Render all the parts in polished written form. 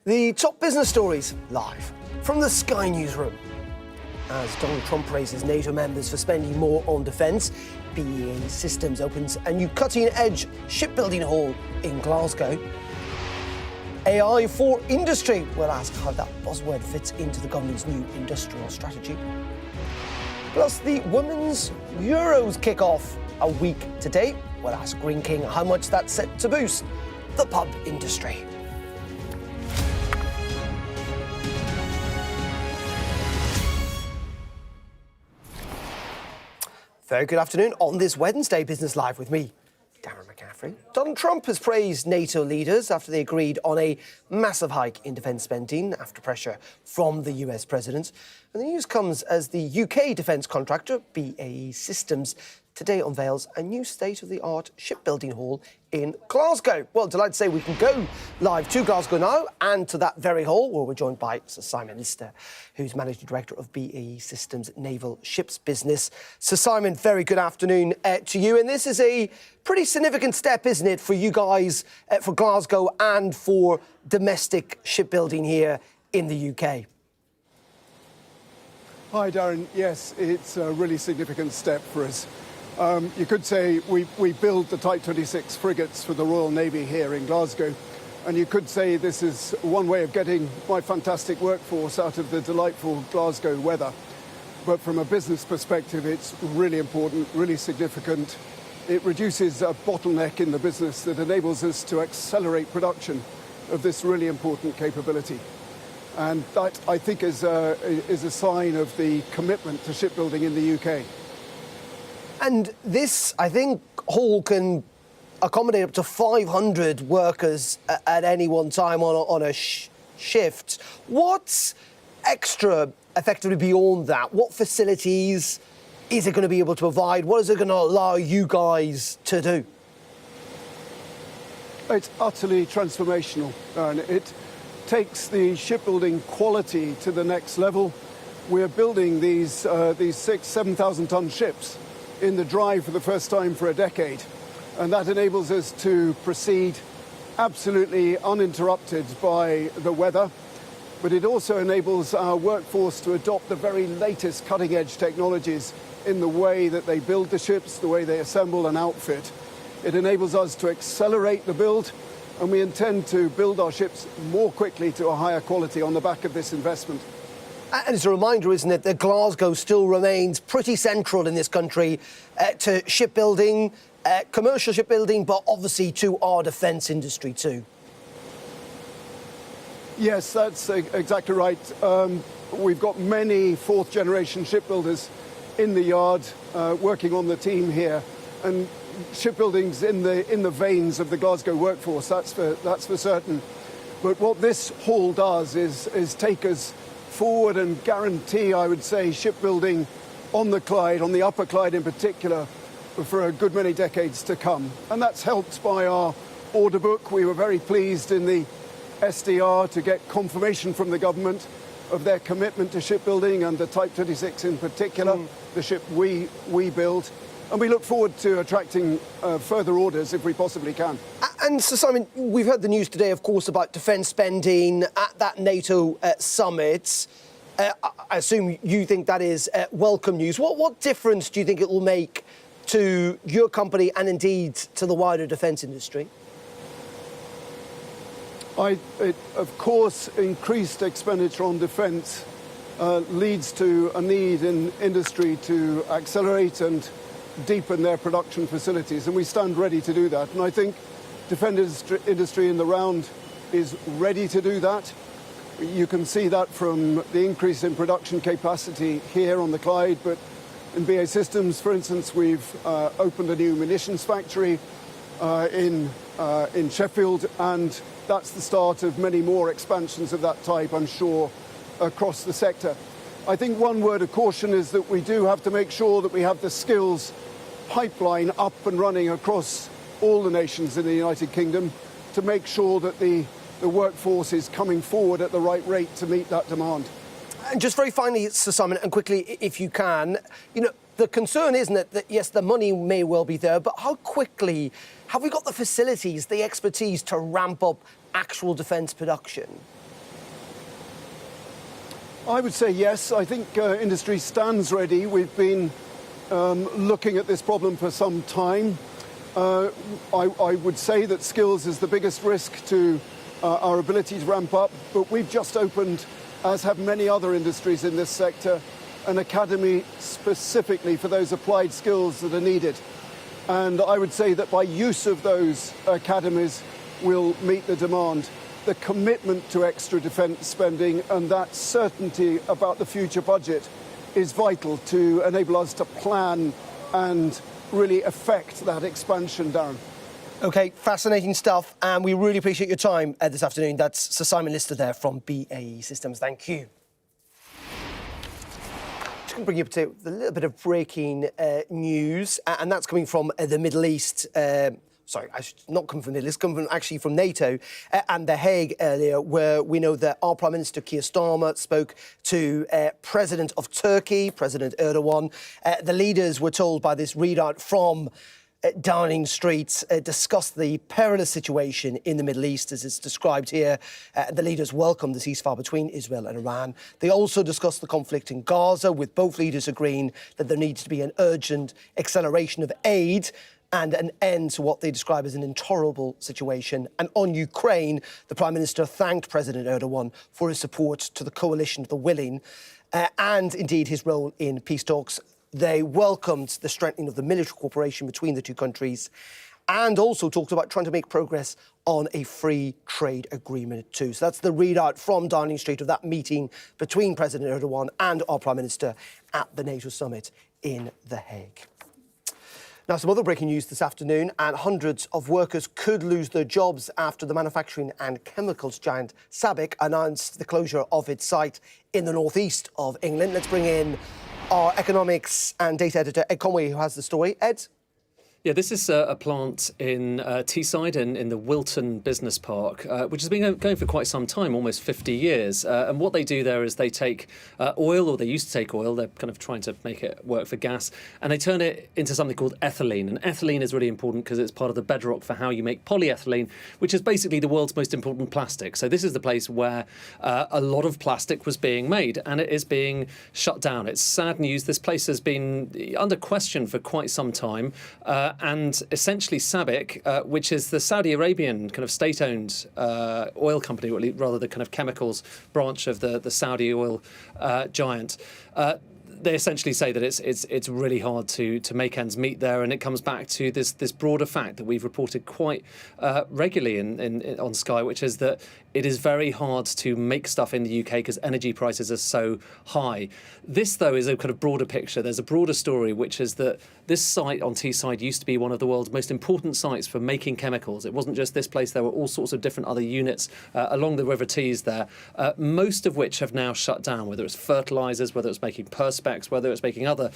The top business stories live from the Sky Newsroom. As Donald Trump praises NATO members for spending more on defence, BAE Systems opens a new cutting-edge shipbuilding hall in Glasgow. AI for industry. We'll ask how that buzzword fits into the government's new industrial strategy. Plus, the Women's Euros kick off a week today. We'll ask Green King how much that's set to boost the pub industry. Very good afternoon on this Wednesday, Business Live with me, Darren McCaffrey. Donald Trump has praised NATO leaders after they agreed on a massive hike in defence spending after pressure from the US president. And the news comes as the UK defence contractor, BAE Systems, today unveils a new state-of-the-art shipbuilding hall in Glasgow. Well, delighted to say we can go live to Glasgow now and to that very hall where we're joined by Sir Simon Lister, who's Managing Director of BAE Systems Naval Ships Business. Sir Simon, very good afternoon to you. And this is a pretty significant step, isn't it, for you guys, for Glasgow and for domestic shipbuilding here in the UK? Hi, Darren. Yes, it's a really significant step for us. You could say we build the Type 26 frigates for the Royal Navy here in Glasgow, and you could say this is one way of getting my fantastic workforce out of the delightful Glasgow weather. But from a business perspective, it's really important, really significant. It reduces a bottleneck in the business that enables us to accelerate production of this really important capability. And that, I think, is a sign of the commitment to shipbuilding in the UK. And this, I think, hall can accommodate up to 500 workers at any one time on a shift. What's extra, effectively, beyond that? What facilities is it going to be able to provide? What is it going to allow you guys to do? It's utterly transformational, and it takes the shipbuilding quality to the next level. We're building these 7,000 ton ships in the dry for the first time for a decade, and that enables us to proceed absolutely uninterrupted by the weather, but it also enables our workforce to adopt the very latest cutting-edge technologies in the way that they build the ships, the way they assemble and outfit. It enables us to accelerate the build, and we intend to build our ships more quickly to a higher quality on the back of this investment. And it's a reminder, isn't it, that Glasgow still remains pretty central in this country to shipbuilding, commercial shipbuilding, but obviously to our defence industry too. Yes, that's exactly right. We've got many fourth-generation shipbuilders in the yard working on the team here, and shipbuilding's in the veins of the Glasgow workforce. That's for certain. But what this hall does is take us forward and guarantee, I would say, shipbuilding on the Clyde, on the Upper Clyde in particular, for a good many decades to come. And that's helped by our order book. We were very pleased in the SDR to get confirmation from the government of their commitment to shipbuilding and the Type 26 in particular, the ship we build. And we look forward to attracting further orders if we possibly can. And so, Simon, we've heard the news today, of course, about defence spending at that NATO summit. I assume you think that is welcome news. What difference do you think it will make to your company and indeed to the wider defence industry? Of course, increased expenditure on defence leads to a need in industry to accelerate and deepen their production facilities, and we stand ready to do that. And I think defence industry in the round is ready to do that. You can see that from the increase in production capacity here on the Clyde, but in BAE Systems, for instance, we've opened a new munitions factory in Sheffield, and that's the start of many more expansions of that type, I'm sure, across the sector. I think one word of caution is that we do have to make sure that we have the skills pipeline up and running across all the nations in the United Kingdom to make sure that the workforce is coming forward at the right rate to meet that demand. And just very finally, Sir Simon, and quickly, if you can, the concern, isn't it, that yes, the money may well be there, but how quickly have we got the facilities, the expertise to ramp up actual defence production? I would say yes. I think industry stands ready. We've been looking at this problem for some time. I would say that skills is the biggest risk to our ability to ramp up, but we've just opened, as have many other industries in this sector, an academy specifically for those applied skills that are needed. And I would say that by use of those academies, we'll meet the demand. The commitment to extra defence spending and that certainty about the future budget is vital to enable us to plan and really affect that expansion, Darren. OK, fascinating stuff, and we really appreciate your time this afternoon. That's Sir Simon Lister there from BAE Systems. Thank you. Just going to bring you up to a little bit of breaking news, and that's coming from the Middle East. Sorry, I should not come from the Middle East, come from actually from NATO and The Hague earlier, where we know that our Prime Minister Keir Starmer spoke to President of Turkey, President Erdogan. The leaders were told by this readout from Downing Street discussed the perilous situation in the Middle East as it's described here. The leaders welcomed the ceasefire between Israel and Iran. They also discussed the conflict in Gaza, with both leaders agreeing that there needs to be an urgent acceleration of aid and an end to what they describe as an intolerable situation. And on Ukraine, the Prime Minister thanked President Erdogan for his support to the coalition of the willing and indeed his role in peace talks. They welcomed the strengthening of the military cooperation between the two countries and also talked about trying to make progress on a free trade agreement too. So that's the readout from Downing Street of that meeting between President Erdogan and our Prime Minister at the NATO summit in The Hague. Now, some other breaking news this afternoon, and hundreds of workers could lose their jobs after the manufacturing and chemicals giant Sabic announced the closure of its site in the northeast of England. Let's bring in our economics and data editor, Ed Conway, who has the story. Ed? Yeah, this is a plant in Teesside in the Wilton Business Park, which has been going for quite some time, almost 50 years. And what they do there is they take oil, or they used to take oil, they're kind of trying to make it work for gas, and they turn it into something called ethylene. And ethylene is really important because it's part of the bedrock for how you make polyethylene, which is basically the world's most important plastic. So this is the place where a lot of plastic was being made, and it is being shut down. It's sad news. This place has been under question for quite some time. And essentially Sabic, which is the Saudi Arabian kind of state-owned oil company, or rather the kind of chemicals branch of the Saudi oil giant, they essentially say that it's really hard to make ends meet there, and it comes back to this broader fact that we've reported quite regularly on Sky, which is that it is very hard to make stuff in the UK because energy prices are so high. This, though, is a kind of broader picture. There's a broader story, which is that this site on Teesside used to be one of the world's most important sites for making chemicals. It wasn't just this place. There were all sorts of different other units along the River Tees there, most of which have now shut down, whether it's fertilisers, whether it's making perspex, whether it's making other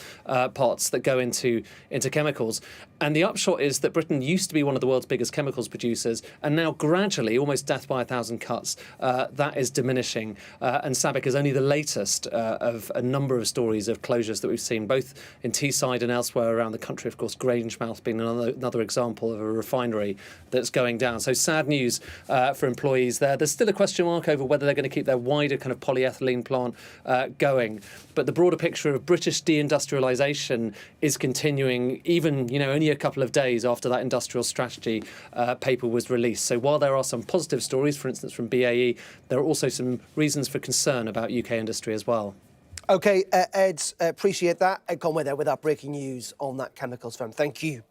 parts that go into chemicals. And the upshot is that Britain used to be one of the world's biggest chemicals producers, and now gradually, almost death by 1,000 cuts, that is diminishing. And Sabic is only the latest of a number of stories of closures that we've seen, both in Teesside and elsewhere around the country. Of course, Grangemouth being another example of a refinery that's going down. So sad news for employees there. There's still a question mark over whether they're going to keep their wider kind of polyethylene plant going. But the broader picture of British deindustrialisation is continuing, even, only a couple of days after that industrial strategy paper was released. So while there are some positive stories, for instance, from BAE, there are also some reasons for concern about UK industry as well. OK, Ed, appreciate that. Ed Conway there with our breaking news on that chemicals firm. Thank you.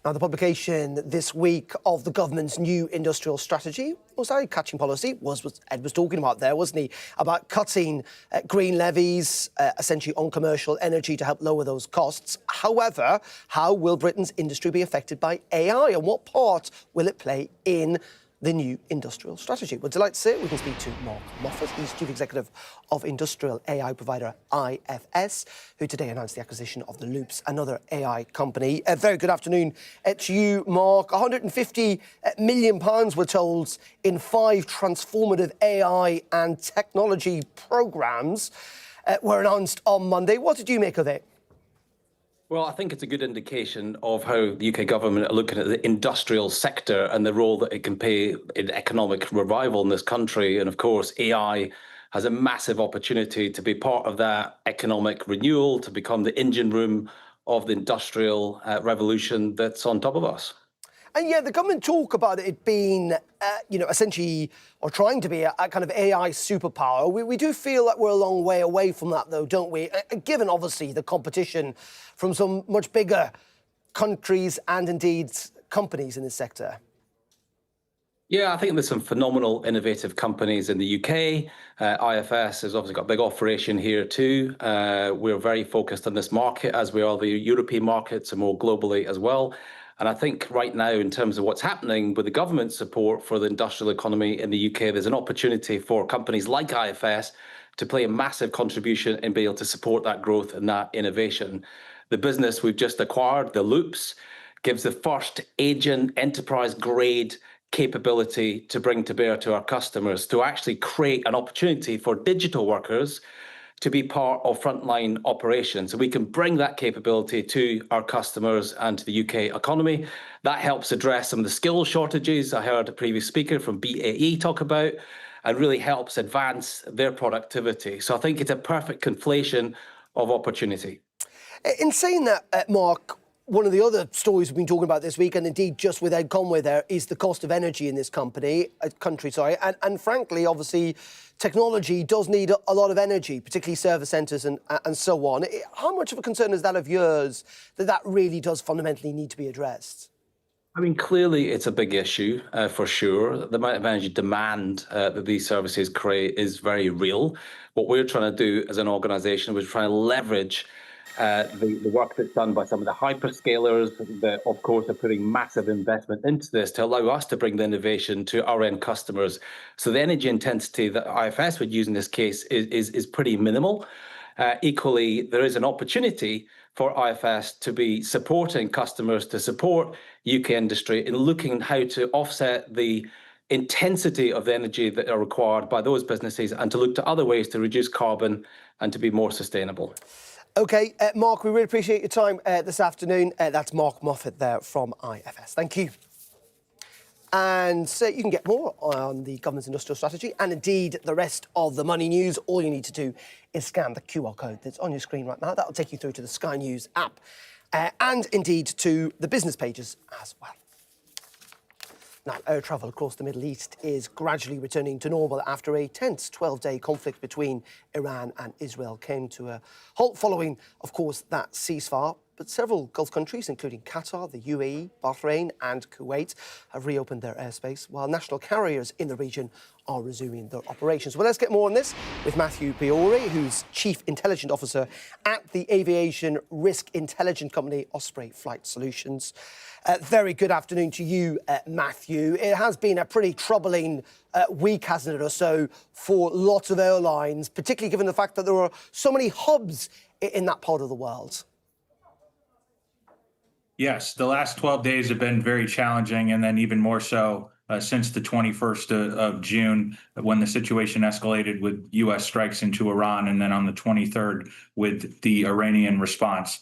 Now, the publication this week of the government's new industrial strategy was eye-catching policy, was what Ed was talking about there, wasn't he? About cutting green levies, essentially on commercial energy to help lower those costs. However, how will Britain's industry be affected by AI, and what part will it play in the new industrial strategy? We're delighted to say we can speak to Mark Moffat. He's Chief Executive of industrial AI provider IFS, who today announced the acquisition of the Loops, another AI company. A very good afternoon to you, Mark. £150 million, we're told, in 5 transformative AI and technology programmes were announced on Monday. What did you make of it? Well, I think it's a good indication of how the UK government are looking at the industrial sector and the role that it can play in economic revival in this country. And of course, AI has a massive opportunity to be part of that economic renewal, to become the engine room of the industrial revolution that's on top of us. And yeah, the government talk about it being, essentially, or trying to be a kind of AI superpower. We do feel like we're a long way away from that, though, don't we? Given, obviously, the competition from some much bigger countries and, indeed, companies in this sector. Yeah, I think there's some phenomenal innovative companies in the UK. IFS has obviously got a big operation here too. We're very focused on this market, as we are the European markets and more globally as well. And I think right now, in terms of what's happening with the government support for the industrial economy in the UK, there's an opportunity for companies like IFS to play a massive contribution and be able to support that growth and that innovation. The business we've just acquired, the Loops, gives the first agent enterprise grade capability to bring to bear to our customers, to actually create an opportunity for digital workers to be part of frontline operations. So we can bring that capability to our customers and to the UK economy. That helps address some of the skill shortages I heard a previous speaker from BAE talk about, and really helps advance their productivity. So I think it's a perfect conflation of opportunity. In saying that, Mark, one of the other stories we've been talking about this week, and indeed just with Ed Conway there, is the cost of energy in this country. And frankly, obviously, technology does need a lot of energy, particularly service centres and so on. How much of a concern is that of yours, that really does fundamentally need to be addressed? I mean, clearly it's a big issue for sure. The amount of energy demand that these services create is very real. What we're trying to do as an organisation, we're trying to leverage the work that's done by some of the hyperscalers that, of course, are putting massive investment into this to allow us to bring the innovation to our end customers. So the energy intensity that IFS would use in this case is pretty minimal. Equally, there is an opportunity for IFS to be supporting customers, to support UK industry in looking at how to offset the intensity of the energy that are required by those businesses, and to look to other ways to reduce carbon and to be more sustainable. OK, Mark, we really appreciate your time this afternoon. That's Mark Moffat there from IFS. Thank you. And you can get more on the government's industrial strategy and indeed the rest of the money news. All you need to do is scan the QR code that's on your screen right now. That'll take you through to the Sky News app and indeed to the business pages as well. Now, air travel across the Middle East is gradually returning to normal after a tense 12-day conflict between Iran and Israel came to a halt following, of course, that ceasefire. But several Gulf countries, including Qatar, the UAE, Bahrain and Kuwait, have reopened their airspace, while national carriers in the region are resuming their operations. Well, let's get more on this with Matthew Biori, who's Chief Intelligence Officer at the aviation risk intelligence company Osprey Flight Solutions. Very good afternoon to you, Matthew. It has been a pretty troubling week, hasn't it, or so, for lots of airlines, particularly given the fact that there are so many hubs in that part of the world. Yes, the last 12 days have been very challenging, and then even more so since the 21st of June, when the situation escalated with U.S. strikes into Iran, and then on the 23rd with the Iranian response,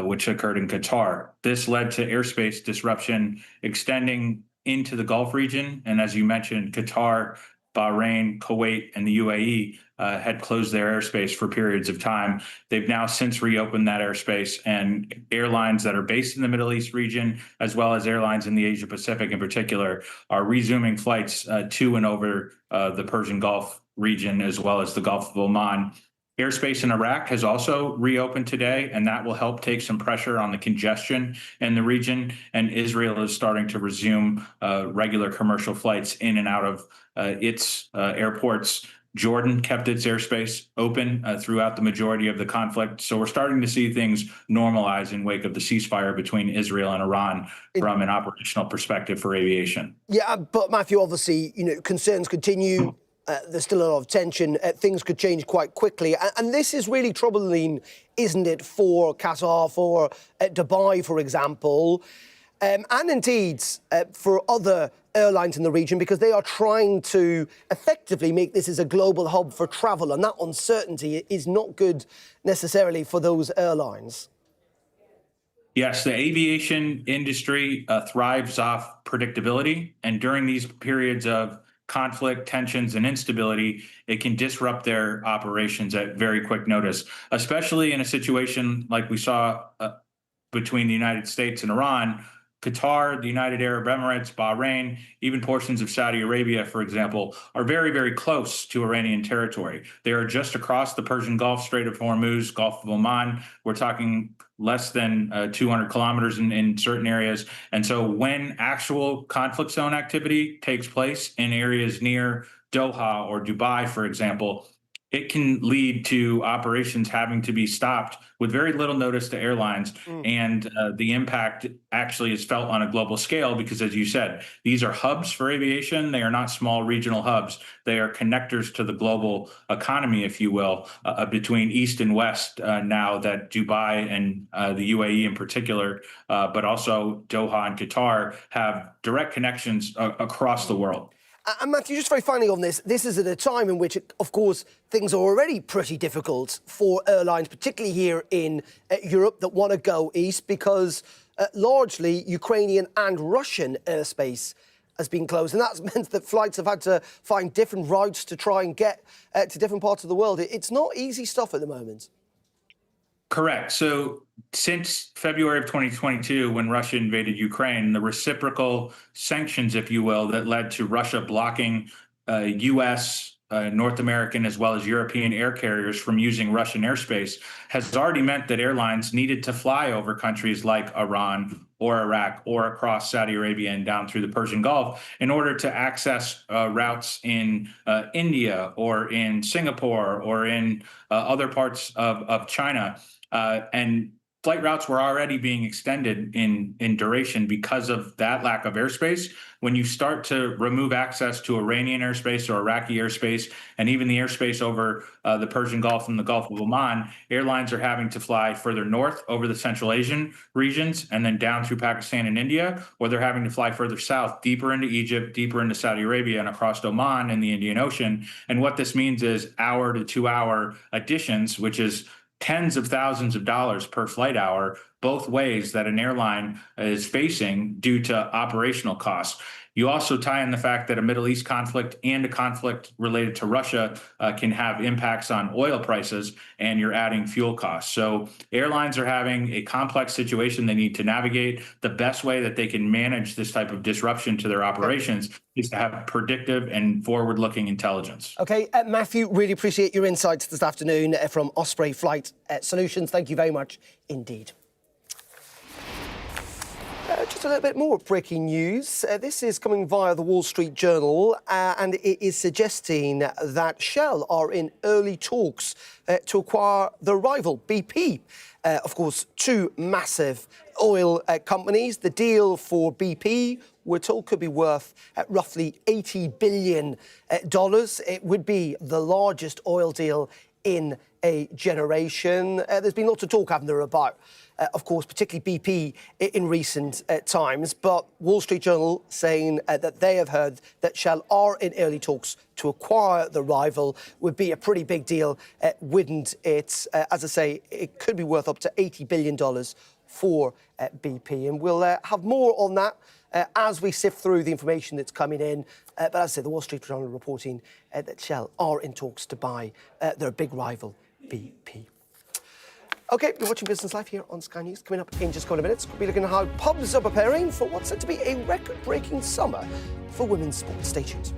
which occurred in Qatar. This led to airspace disruption extending into the Gulf region, and as you mentioned, Qatar, Bahrain, Kuwait, and the UAE had closed their airspace for periods of time. They've now since reopened that airspace, and airlines that are based in the Middle East region, as well as airlines in the Asia Pacific in particular, are resuming flights to and over the Persian Gulf region, as well as the Gulf of Oman. Airspace in Iraq has also reopened today, and that will help take some pressure on the congestion in the region. And Israel is starting to resume regular commercial flights in and out of its airports. Jordan kept its airspace open throughout the majority of the conflict. So we're starting to see things normalize in wake of the ceasefire between Israel and Iran from an operational perspective for aviation. Yeah, but Matthew, obviously, concerns continue. There's still a lot of tension. Things could change quite quickly. And this is really troubling, isn't it, for Qatar, for Dubai, for example, and indeed for other airlines in the region, because they are trying to effectively make this as a global hub for travel. And that uncertainty is not good necessarily for those airlines. Yes, the aviation industry thrives off predictability. And during these periods of conflict, tensions, and instability, it can disrupt their operations at very quick notice, especially in a situation like we saw between the United States and Iran. Qatar, the United Arab Emirates, Bahrain, even portions of Saudi Arabia, for example, are very, very close to Iranian territory. They are just across the Persian Gulf, Strait of Hormuz, Gulf of Oman. We're talking less than 200 kilometers in certain areas. And so when actual conflict zone activity takes place in areas near Doha or Dubai, for example, it can lead to operations having to be stopped with very little notice to airlines. And the impact actually is felt on a global scale because, as you said, these are hubs for aviation. They are not small regional hubs. They are connectors to the global economy, if you will, between East and West now that Dubai and the UAE in particular, but also Doha and Qatar have direct connections across the world. And Matthew, just very finally on this is at a time in which, of course, things are already pretty difficult for airlines, particularly here in Europe, that want to go east because largely Ukrainian and Russian airspace has been closed. And that's meant that flights have had to find different routes to try and get to different parts of the world. It's not easy stuff at the moment. Correct. So since February of 2022, when Russia invaded Ukraine, the reciprocal sanctions, if you will, that led to Russia blocking U.S., North American, as well as European air carriers from using Russian airspace has already meant that airlines needed to fly over countries like Iran or Iraq or across Saudi Arabia and down through the Persian Gulf in order to access routes in India or in Singapore or in other parts of China. And flight routes were already being extended in duration because of that lack of airspace. When you start to remove access to Iranian airspace or Iraqi airspace, and even the airspace over the Persian Gulf and the Gulf of Oman, airlines are having to fly further north over the Central Asian regions and then down through Pakistan and India, or they're having to fly further south, deeper into Egypt, deeper into Saudi Arabia, and across Oman and the Indian Ocean. And what this means is hour to 2 hour additions, which is tens of thousands of dollars per flight hour, both ways that an airline is facing due to operational costs. You also tie in the fact that a Middle East conflict and a conflict related to Russia can have impacts on oil prices, and you're adding fuel costs. So airlines are having a complex situation they need to navigate. The best way that they can manage this type of disruption to their operations is to have predictive and forward-looking intelligence. OK, Matthew, really appreciate your insights this afternoon from Osprey Flight Solutions. Thank you very much indeed. Just a little bit more breaking news. This is coming via the Wall Street Journal, and it is suggesting that Shell are in early talks to acquire the rival BP. Of course, two massive oil companies. The deal for BP, we're told, could be worth roughly $80 billion. It would be the largest oil deal in a generation. There's been lots of talk, haven't there, about of course, particularly BP in recent times. But Wall Street Journal saying that they have heard that Shell are in early talks to acquire the rival. Would be a pretty big deal, wouldn't it? As I say, it could be worth up to $80 billion for BP. And we'll have more on that as we sift through the information that's coming in. But as I say, the Wall Street Journal reporting that Shell are in talks to buy their big rival, BP. OK, you're watching Business Live here on Sky News. Coming up in just a couple of minutes, we'll be looking at how pubs are preparing for what's said to be a record-breaking summer for women's sports. Stay tuned.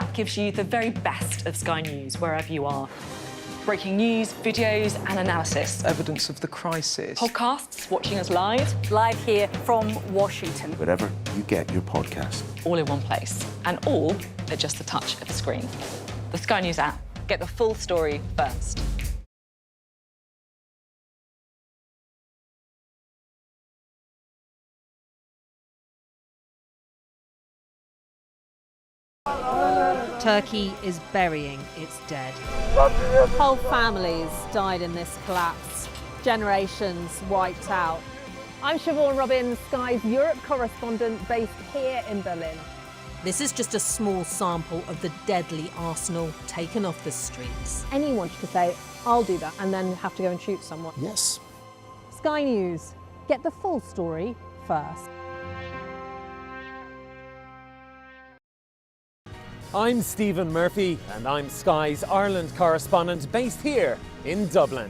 app gives you the very best of Sky News wherever you are. Breaking news, videos and analysis. Evidence of the crisis. Podcasts, watching us live. Live here from Washington. Wherever you get your podcast. All in one place. And all at just the touch of a screen. The Sky News app. Get the full story first. Turkey is burying its dead. Whole families died in this collapse. Generations wiped out. I'm Siobhan Robbins, Sky's Europe correspondent based here in Berlin. This is just a small sample of the deadly arsenal taken off the streets. Anyone could say, I'll do that, and then have to go and shoot someone. Yes. Sky News, get the full story first. I'm Stephen Murphy, and I'm Sky's Ireland correspondent based here in Dublin.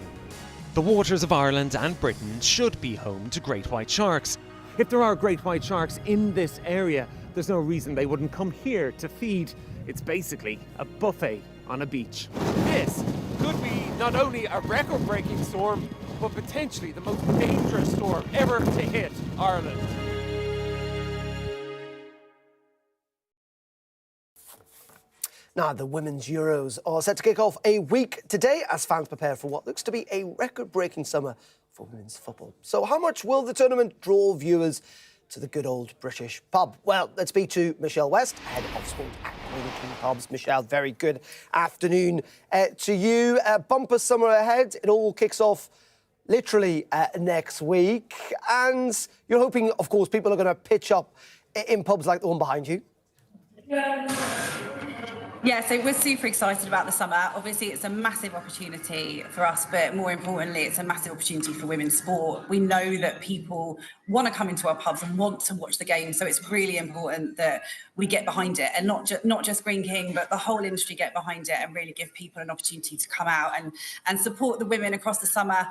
The waters of Ireland and Britain should be home to great white sharks. If there are great white sharks in this area, there's no reason they wouldn't come here to feed. It's basically a buffet on a beach. This could be not only a record-breaking storm, but potentially the most dangerous storm ever to hit Ireland. Now, the Women's Euros are set to kick off a week today as fans prepare for what looks to be a record-breaking summer for women's football. So how much will the tournament draw viewers to the good old British pub? Well, let's speak to Michelle West, head of sport at Green King Pubs. Michelle, very good afternoon to you. Bumper summer ahead. It all kicks off literally next week. And you're hoping, of course, people are going to pitch up in pubs like the one behind you. Yeah, so we're super excited about the summer. Obviously, it's a massive opportunity for us, but more importantly, it's a massive opportunity for women's sport. We know that people want to come into our pubs and want to watch the game, so it's really important that we get behind it, and not just Green King, but the whole industry get behind it and really give people an opportunity to come out and support the women across the summer.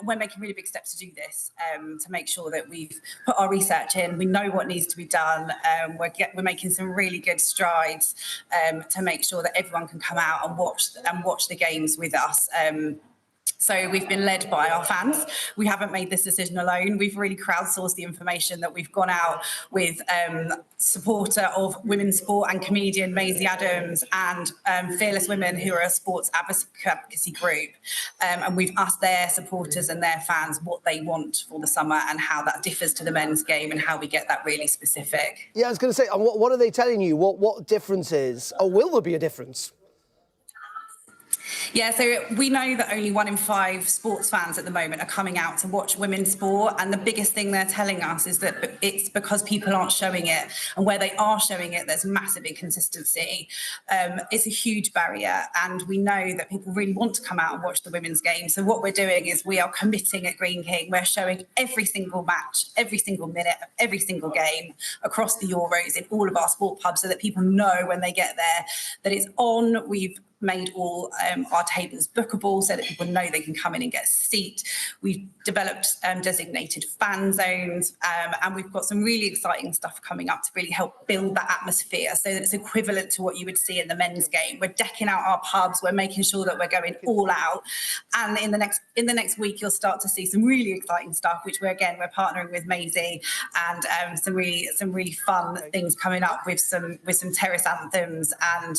We're making really big steps to do this, to make sure that we've put our research in. We know what needs to be done. We're making some really good strides to make sure that everyone can come out and watch the games with us. So we've been led by our fans. We haven't made this decision alone. We've really crowdsourced the information that we've gone out with supporter of women's sport and comedian Maisie Adams and Fearless Women, who are a sports advocacy group. And we've asked their supporters and their fans what they want for the summer and how that differs to the men's game and how we get that really specific. Yeah, I was going to say, what are they telling you? What difference is, or will there be a difference? Yeah, so we know that only 1 in 5 sports fans at the moment are coming out to watch women's sport. And the biggest thing they're telling us is that it's because people aren't showing it. And where they are showing it, there's massive inconsistency. It's a huge barrier. And we know that people really want to come out and watch the women's game. So what we're doing is we are committing at Green King. We're showing every single match, every single minute, of every single game across the Euros in all of our sport pubs so that people know when they get there that it's on. We've made all our tables bookable so that people know they can come in and get a seat. We've developed designated fan zones, and we've got some really exciting stuff coming up to really help build that atmosphere so that it's equivalent to what you would see in the men's game. We're decking out our pubs, we're making sure that we're going all out, and in the next week you'll start to see some really exciting stuff, which we're partnering with Maisie and some really fun things coming up with some terrace anthems and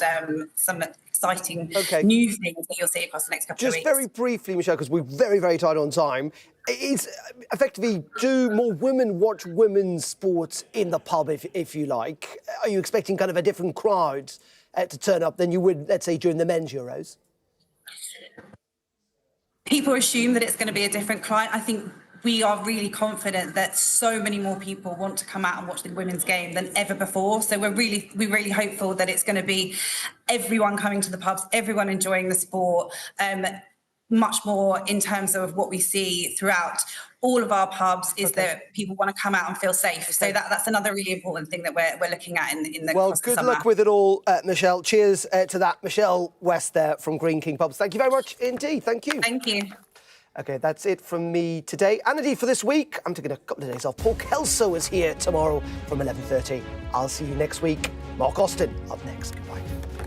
some exciting new things that you'll see across the next couple of weeks. Just very briefly, Michelle, because we're very, very tight on time, is effectively, do more women watch women's sports in the pub, if you like? Are you expecting kind of a different crowd to turn up than you would, let's say, during the men's Euros? People assume that it's going to be a different client. I think we are really confident that so many more people want to come out and watch the women's game than ever before. So we're really hopeful that it's going to be everyone coming to the pubs, everyone enjoying the sport, much more in terms of what we see throughout all of our pubs is that people want to come out and feel safe. So that's another really important thing that we're looking at in the Well, good luck with it all, Michelle. Cheers to that. Michelle West there from Green King Pubs. Thank you very much indeed. Thank you. Thank you. OK, that's it from me today. And indeed for this week, I'm taking a couple of days off. Paul Kelso is here tomorrow from 11:30. I'll see you next week. Mark Austin up next. Goodbye.